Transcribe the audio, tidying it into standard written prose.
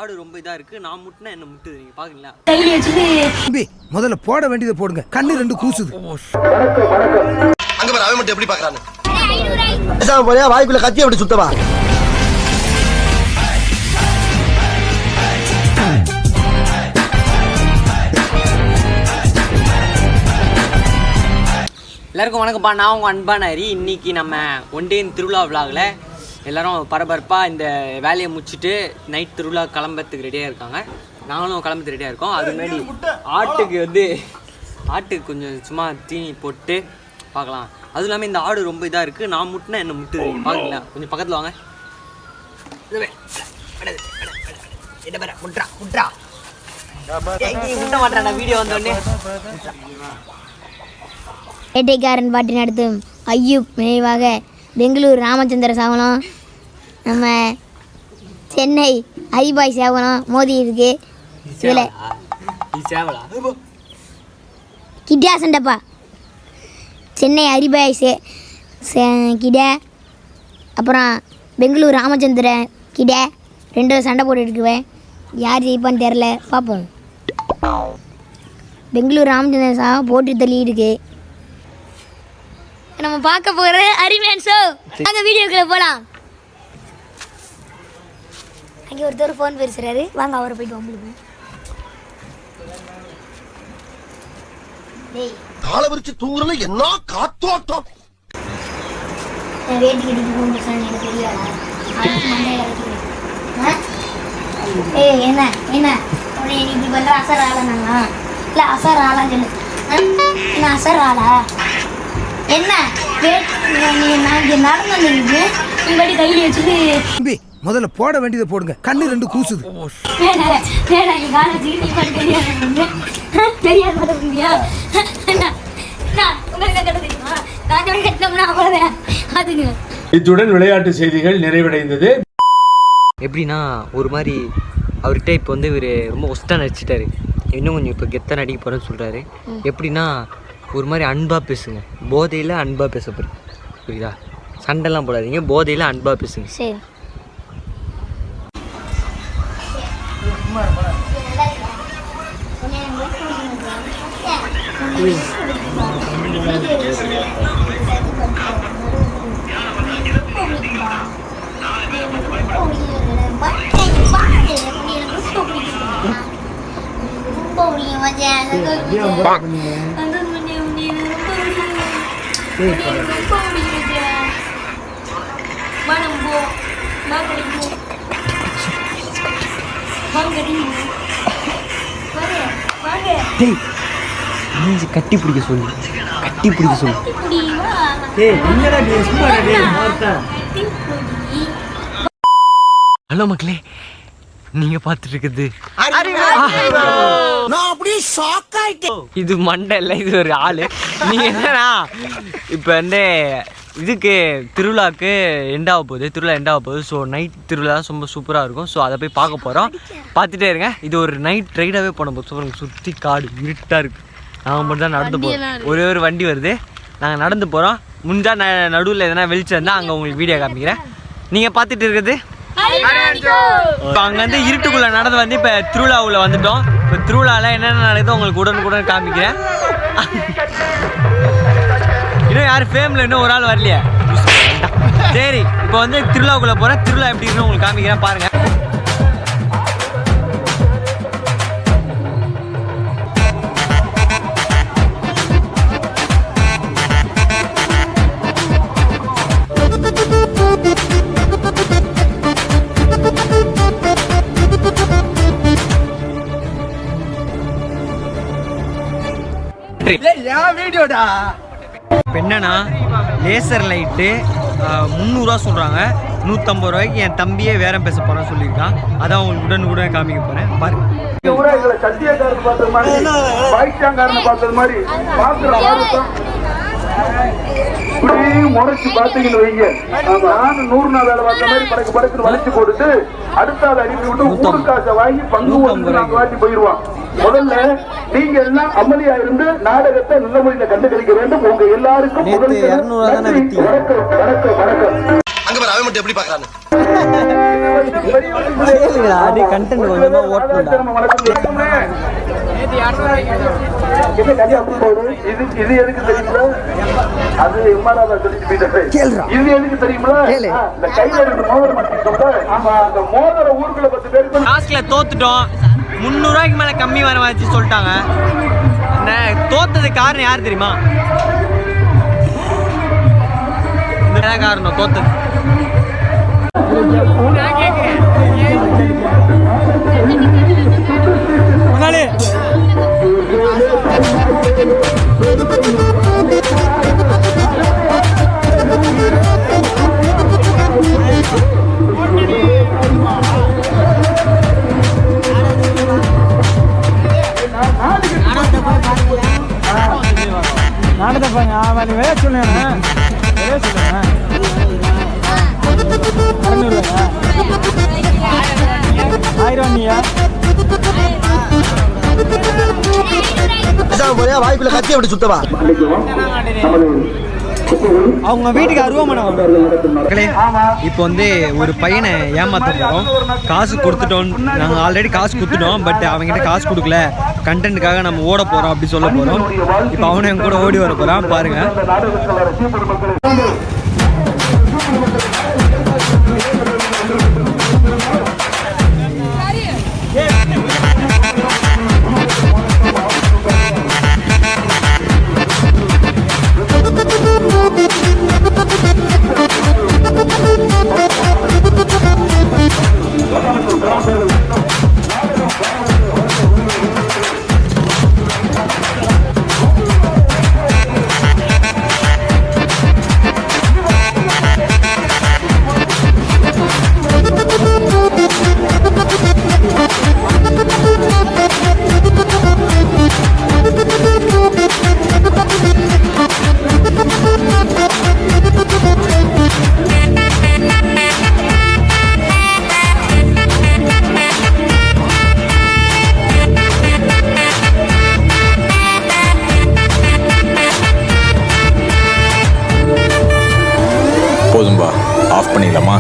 ஆடு ரொம்ப இதா இருக்கு. நான் முட்டினா என்ன முட்டுது, நீங்க பாக்கீங்களா? தம்பி முதல்ல போட வேண்டியதை போடுங்க, கண்ணு ரெண்டு கூசுது. அங்க பாரு அவன் மட்டும் எப்படி பாக்குறானு. பேசாம போறியா, வாய்க்குள்ள கத்தி அப்படி சுத்தவா? எல்லாருக்கும் வணக்கம்ப்பா, நான் உங்கள் அன்பான ஹரி. இன்றைக்கி நம்ம ஒன்டேன் திருவிழா விழாவில் எல்லோரும் பரபரப்பாக இந்த வேலையை முடிச்சுட்டு நைட் திருவிழா கிளம்புறதுக்கு ரெடியாக இருக்காங்க. நாங்களும் கிளம்புறதுக்கு ரெடியாக இருக்கோம். அது முன்னாடி ஆட்டுக்கு கொஞ்சம் சும்மா தீனி போட்டு பார்க்கலாம். அதுவும் இல்லாமல் இந்த ஆடு ரொம்ப இதாக இருக்குது. நான் முட்டினா என்ன முட்டுது, நீங்கள் பார்க்கல? கொஞ்சம் பக்கத்தில் வாங்க. முட்ட மாட்டேன் வீடியோ வந்தோடனே. வேட்டைக்காரன் பாட்டி நடத்தும் ஐயூப் நினைவாக பெங்களூர் ராமச்சந்திர சேவனம், நம்ம சென்னை ஹரிபாய் சேவனம் மோதி இருக்கு. இதில் கிட்டா சண்டைப்பா, சென்னை ஹரிபாய் கிட்ட, அப்புறம் பெங்களூர் ராமச்சந்திர கிட்ட ரெண்டு சண்டை போட்டு இருக்குவேன். யார் ஜெயிப்பான்னு தெரில, பார்ப்போம். பெங்களூர் ராமச்சந்திர சேவம் போட்டு தள்ளி இருக்கு. நம்ம பார்க்க போகிற அரிமேன் ஷோ. நாங்கள் வீடியோக்குள்ள போகலாம். அங்கே ஒருத்தர் ஃபோன் பேசுகிறாரு, வாங்க அவரை போயிட்டு வந்துடுவோம். காலை விரிச்சு தூங்குறல என்ன காத்தோட்டம். வேட்டி கட்டிட்டு ஃபோன் பேசுகிறாங்க, எனக்கு தெரியாதா? ஏய் என்ன என்ன நீ இப்படி பண்ணுற? அசர் ஆளானாங்களா? இல்லை அசர் ஆளான்னு சொல்லு. என்ன அசர் ஆளா? என்ன நடந்து உங்கடி கையில் வச்சுட்டு தம்பி முதல்ல போட வேண்டியதை போடுங்க, கண்ணு ரெண்டு கூசுது. இத்துடன் விளையாட்டு செய்திகள் நிறைவடைந்தது. எப்படின்னா ஒரு மாதிரி அவர்கிட்ட இப்போ வந்து இவர் ரொம்ப ஒஸ்ட்டாக நடிச்சிட்டாரு. இன்னும் கொஞ்சம் இப்போ கெத்தாக நடிக்க போகிறேன்னு சொல்கிறாரு. எப்படின்னா ஒரு மாதிரி அன்பாக பேசுங்க, போதையில் அன்பாக பேச போகிறீங்க, புரியுதா? சண்டைலாம் போடாதீங்க, போதையில் அன்பாக பேசுங்க. சரி. கட்டி பிடிக்க சொல்லு, கட்டி பிடிக்க சொல்லு. ஹலோ மக்களே, நீங்க பார்த்துட்டு இருக்குது இது மண்டை இல்லை, இது ஒரு ஆளு. நீங்க என்னன்னா இப்போ வந்து இதுக்கு திருவிழாவுக்கு எண்டாக போகுது, திருவிழா எண்டாக போகுது. ஸோ நைட் திருவிழா ரொம்ப சூப்பராக இருக்கும். ஸோ அதை போய் பார்க்க போகிறோம், பார்த்துட்டே இருங்க. இது ஒரு நைட் ரைடாகவே போன போது சூப்பராக, சுற்றி காடு இருட்டாக இருக்குது. நாங்கள் மட்டும் தான் நடந்து போகிறோம். ஒரே ஒரு வண்டி வருது, நாங்கள் நடந்து போகிறோம். முடிஞ்சா நடுவில் எதனா வெளிச்சம் இருந்தால் அங்கே உங்களுக்கு வீடியோ காமிக்கிறேன். நீங்கள் பார்த்துட்டு இருக்குது இப்போ அங்கே வந்து இருட்டுக்குள்ளே நடந்து வந்து இப்போ திருவிழாவில் வந்துட்டோம். இப்போ திருவிழாவில் என்னென்ன நடக்குதோ உங்களுக்கு உடனுக்குடன் காமிக்கிறேன். இன்னும் யாரும் ஃபேமில் இன்னும் ஒரு ஆள் வரலையே. சரி, இப்போ வந்து திருவிழாவுக்குள்ளே போகிறேன். திருவிழா எப்படி இருக்குன்னு உங்களுக்கு காமிக்கிறேன், பாருங்கள். என்னன்னா லேசர் லைட்டு 300 ரூபா சொல்கிறாங்க, 150 ரூபாய்க்கு என் தம்பியே வேற பேச போகிறான்னு சொல்லியிருக்கான். அதான் உங்களுக்கு உடனுக்குடன் காமிக்க போகிறேன், பாருங்க. முறைச்சு பாத்தீங்கன்னு வைங்க, நானும் 100 நாள் வேலை பார்த்த மாதிரி படக்கு படக்கு வளைச்சு போட்டுட்டு அடுத்த ஆள் அனுப்பி விட்டு ஊரு காசை வாங்கி பங்கு நாங்க வாட்டி போயிருவான். முதல்ல நீங்க எல்லாம் அமளியா இருந்து நாடகத்தை நல்ல முறையில கண்டுகளிக்க வேண்டும். உங்க எல்லாருக்கும் அங்க பாரு அவன் மட்டும் எப்படி பாக்குறானு. அது கண்டென்ட் கொஞ்சமா ஓட்டணும்டா. இது எதுக்கு தெரியுமா? அது இம்மாராதா சொல்லிட்டு போயிட்டாரு. இது எதுக்கு தெரியுமா? இந்த கையில 2 மோதிரம் மாட்டிட்டோம்ல, அந்த மோதிர ஊருக்குள்ள 10 பேருக்கு டாஸ்க்ல தோத்துட்டோம். 300 ரூபாய்க்கு மேல கம்மி வர வச்சு சொல்லிட்டாங்க. தோத்தது காரணம் யார் தெரியுமா? இந்த காரணம் தோத்தது. நாடகப்பாங்க அவன் வேலை சொல்லுங்க வாய்ப்புல கத்தி அப்படி சுத்தவா அவங்க வீட்டுக்கு அருவாமனை. இப்போ வந்து ஒரு பையனை ஏமாத்த போகிறோம். காசு கொடுத்துட்டோம், நாங்கள் ஆல்ரெடி காசு கொடுத்துட்டோம். பட் அவங்ககிட்ட காசு கொடுக்கல, கண்டென்ட்டுக்காக நம்ம ஓட போகிறோம் அப்படி சொல்ல போகிறோம். இப்போ அவனை என் கூட ஓடி வர போகிறான் பாருங்க. போதும்பா, ஆஃப் பண்ணிடலாமா?